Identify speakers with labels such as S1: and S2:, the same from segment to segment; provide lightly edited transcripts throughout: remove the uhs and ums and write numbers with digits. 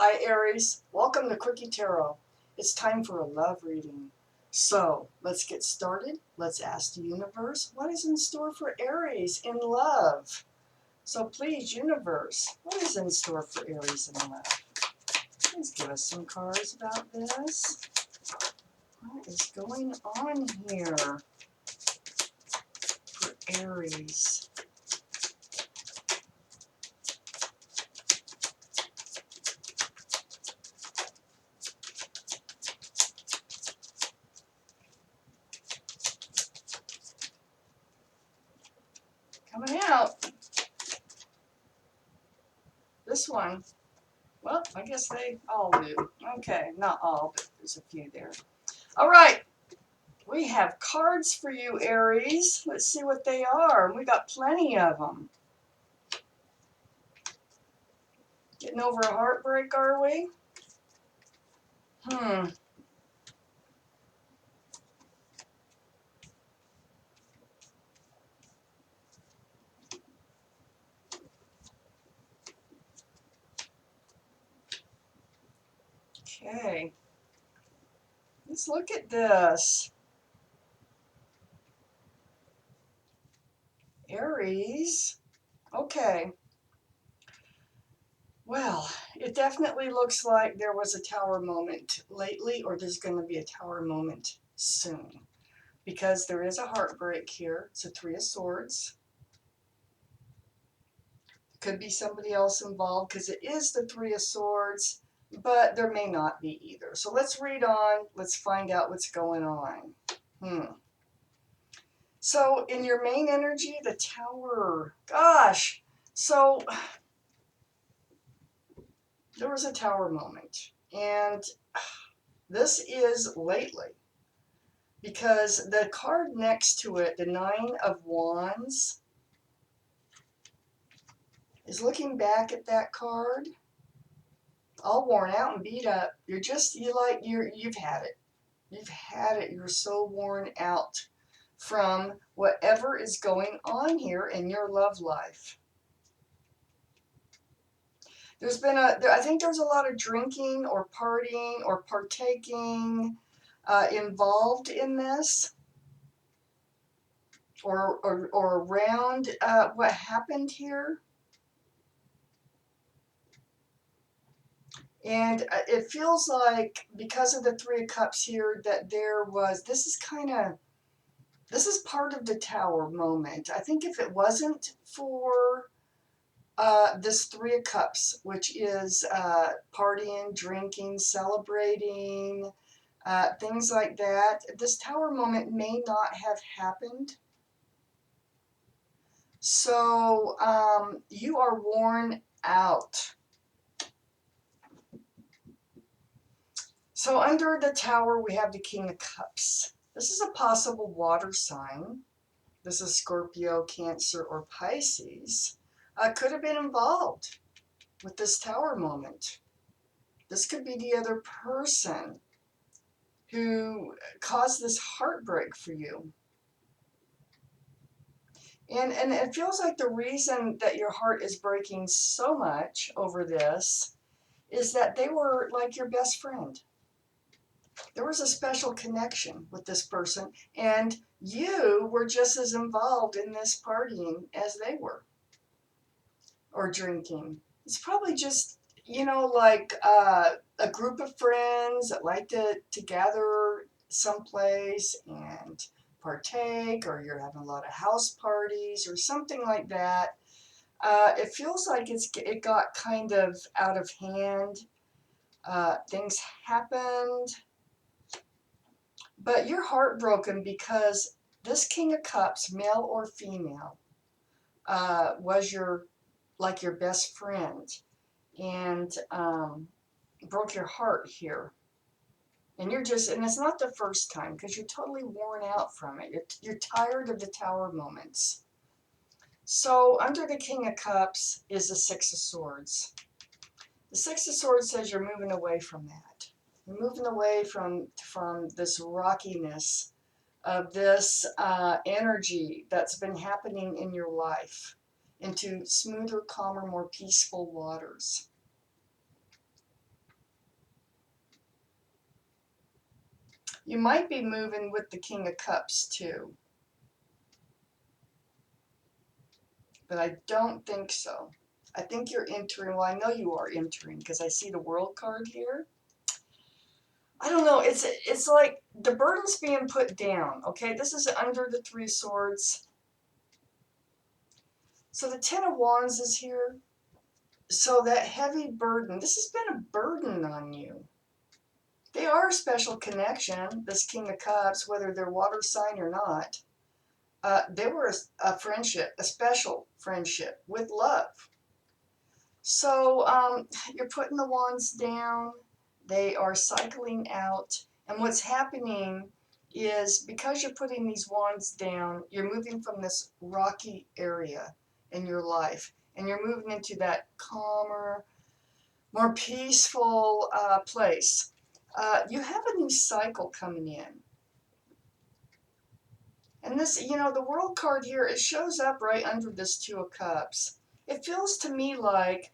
S1: Hi Aries, welcome to Quickie Tarot. It's time for a love reading. So let's get started. Let's ask the universe what is in store for Aries in love. So please, universe, what is in store for Aries in love? Please give us some cards about this. What is going on here for Aries? Coming out. This one. Well, I guess they all do. Okay, not all, but there's a few there. All right. We have cards for you, Aries. Let's see what they are. We got plenty of them. Getting over a heartbreak, are we? Okay. Let's look at this. Aries. Okay. Well, it definitely looks like there was a tower moment lately, or there's going to be a tower moment soon. Because there is a heartbreak here. It's a Three of Swords. Could be somebody else involved because it is the Three of Swords, but there may not be either. So let's read on. Let's find out what's going on. So in your main energy, the Tower. Gosh. So there was a tower moment. And this is lately. Because the card next to it, the Nine of Wands, is looking back at that card. All worn out and beat up. You've had it. You've had it. You're so worn out from whatever is going on here in your love life. I think there's a lot of drinking or partying or partaking involved in this or around what happened here. And it feels like because of the Three of Cups here that this is part of the Tower moment. I think if it wasn't for this Three of Cups, which is partying, drinking, celebrating, things like that, this Tower moment may not have happened. So you are worn out. So under the Tower, we have the King of Cups. This is a possible water sign. This is Scorpio, Cancer, or Pisces. Could have been involved with this Tower moment. This could be the other person who caused this heartbreak for you. And it feels like the reason that your heart is breaking so much over this is that they were like your best friend. There was a special connection with this person, and you were just as involved in this partying as they were, or drinking. It's probably just, like a group of friends that like to gather someplace and partake, or you're having a lot of house parties or something like that. It feels like it got kind of out of hand. Things happened. But you're heartbroken because this King of Cups, male or female, was your best friend, and broke your heart here. And it's not the first time because you're totally worn out from it. You're tired of the Tower moments. So under the King of Cups is the Six of Swords. The Six of Swords says you're moving away from that. You're moving away from this rockiness of this energy that's been happening in your life into smoother, calmer, more peaceful waters. You might be moving with the King of Cups too, but I don't think so. I think you're entering, well, I know you are entering because I see the World card here. I don't know, it's like the burden's being put down, okay? This is under the Three of Swords. So the Ten of Wands is here. So that heavy burden, this has been a burden on you. They are a special connection, this King of Cups, whether they're water sign or not. They were a friendship, a special friendship with love. So you're putting the wands down. They are cycling out. And what's happening is because you're putting these wands down, you're moving from this rocky area in your life. And you're moving into that calmer, more peaceful place. You have a new cycle coming in. And this, you know, the World card here, it shows up right under this Two of Cups. It feels to me like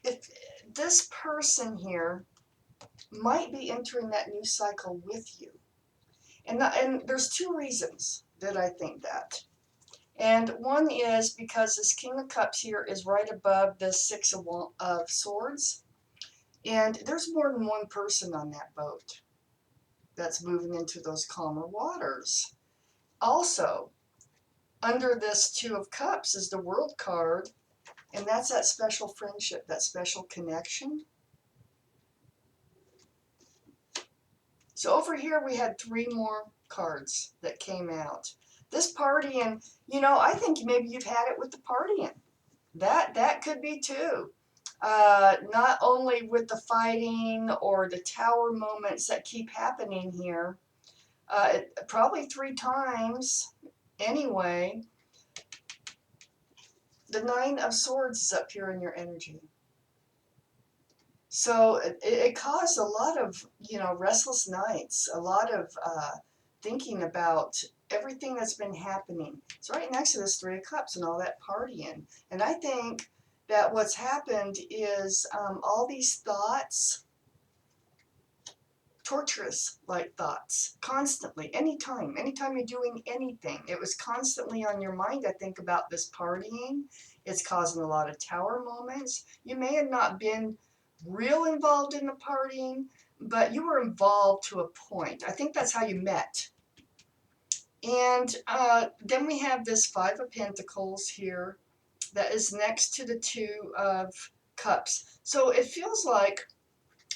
S1: if this person here might be entering that new cycle with you. And there's two reasons that I think that. And one is because this King of Cups here is right above the Six of Swords. And there's more than one person on that boat that's moving into those calmer waters. Also, under this Two of Cups is the World card, and that's that special friendship, that special connection. So over here we had three more cards that came out. This partying, you know, I think maybe you've had it with the partying. That could be too. Not only with the fighting or the tower moments that keep happening here, probably 3 times anyway. The Nine of Swords is up here in your energy. So it caused a lot of, you know, restless nights, a lot of thinking about everything that's been happening. It's right next to this Three of Cups and all that partying. And I think that what's happened is all these thoughts, torturous like thoughts, constantly, anytime you're doing anything, it was constantly on your mind. I think about this partying. It's causing a lot of tower moments. You may have not been real involved in the partying, but you were involved to a point. I think that's how you met. And then we have this Five of Pentacles here that is next to the Two of Cups. So it feels like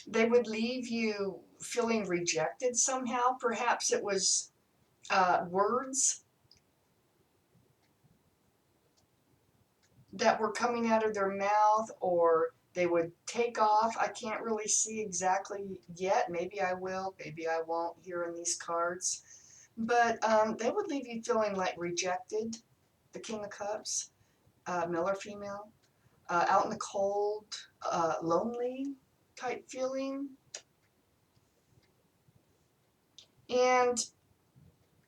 S1: they would leave you feeling rejected somehow. Perhaps it was words that were coming out of their mouth, or they would take off. I can't really see exactly yet. Maybe I will, maybe I won't here in these cards. But they would leave you feeling like rejected, the King of Cups, male or female, out in the cold, lonely type feeling. And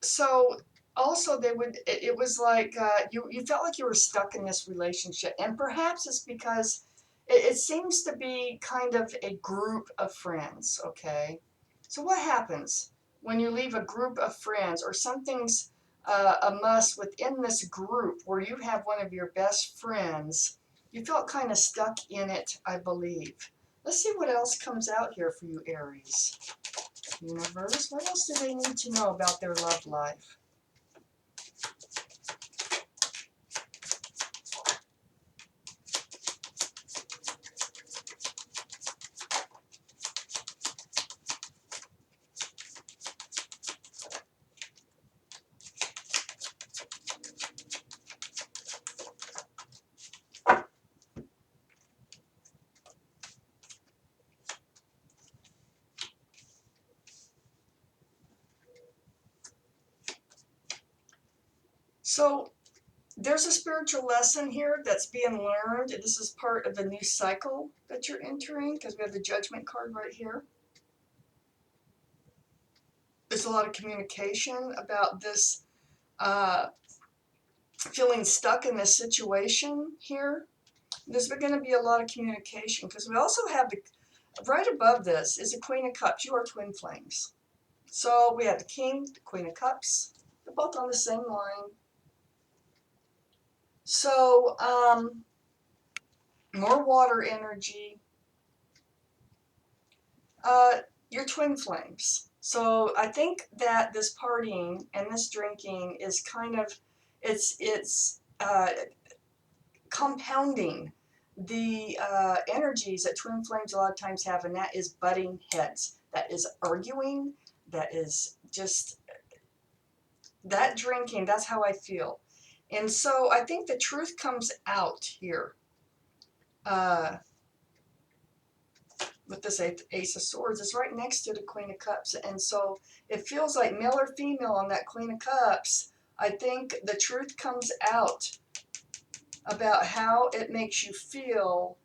S1: so also they would, it was like you felt like you were stuck in this relationship. And perhaps it's because it seems to be kind of a group of friends, okay? So what happens when you leave a group of friends, or something's a must within this group where you have one of your best friends? You felt kind of stuck in it, I believe. Let's see what else comes out here for you, Aries. Universe, what else do they need to know about their love life? So there's a spiritual lesson here that's being learned. This is part of the new cycle that you're entering, because we have the Judgment card right here. There's a lot of communication about this feeling stuck in this situation here. There's going to be a lot of communication, because we also have right above this is a Queen of Cups. You are twin flames. So we have the King, the Queen of Cups. They're both on the same line. So more water energy. You're twin flames. So I think that this partying and this drinking is kind of, it's compounding the energies that twin flames a lot of times have, and that is butting heads. That is arguing. That is just that drinking. That's how I feel. And so I think the truth comes out here uh, with this Ace of Swords. It's right next to the Queen of Cups. And so it feels like male or female on that Queen of Cups. I think the truth comes out about how it makes you feel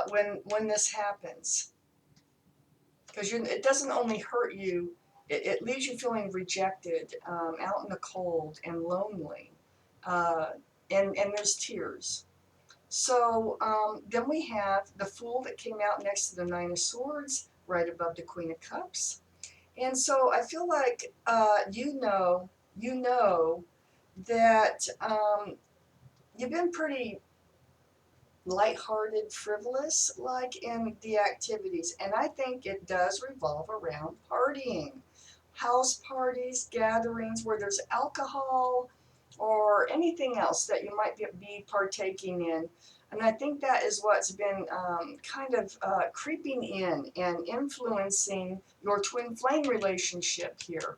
S1: when this happens, because it doesn't only hurt you, it leaves you feeling rejected, out in the cold and lonely, uh, and there's tears. So then we have the Fool that came out next to the Nine of Swords, right above the Queen of Cups. And so I feel like you know that you've been pretty lighthearted, frivolous, like in the activities. And I think it does revolve around partying, house parties, gatherings where there's alcohol or anything else that you might be partaking in. And I think that is what's been kind of creeping in and influencing your twin flame relationship here.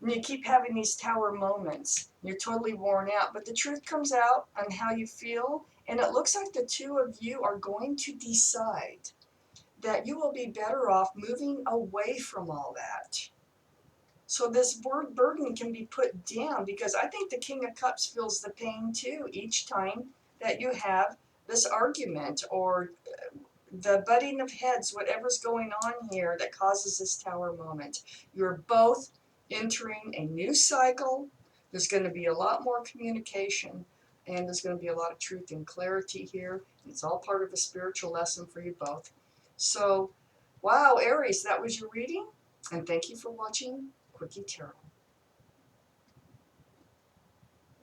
S1: And you keep having these tower moments. You're totally worn out, but the truth comes out on how you feel, and it looks like the two of you are going to decide that you will be better off moving away from all that. So this word burden can be put down, because I think the King of Cups feels the pain too each time that you have this argument or the butting of heads, whatever's going on here that causes this tower moment. You're both entering a new cycle. There's going to be a lot more communication, and there's going to be a lot of truth and clarity here. It's all part of a spiritual lesson for you both. So, wow, Aries, that was your reading, and thank you for watching Quickie Tarot.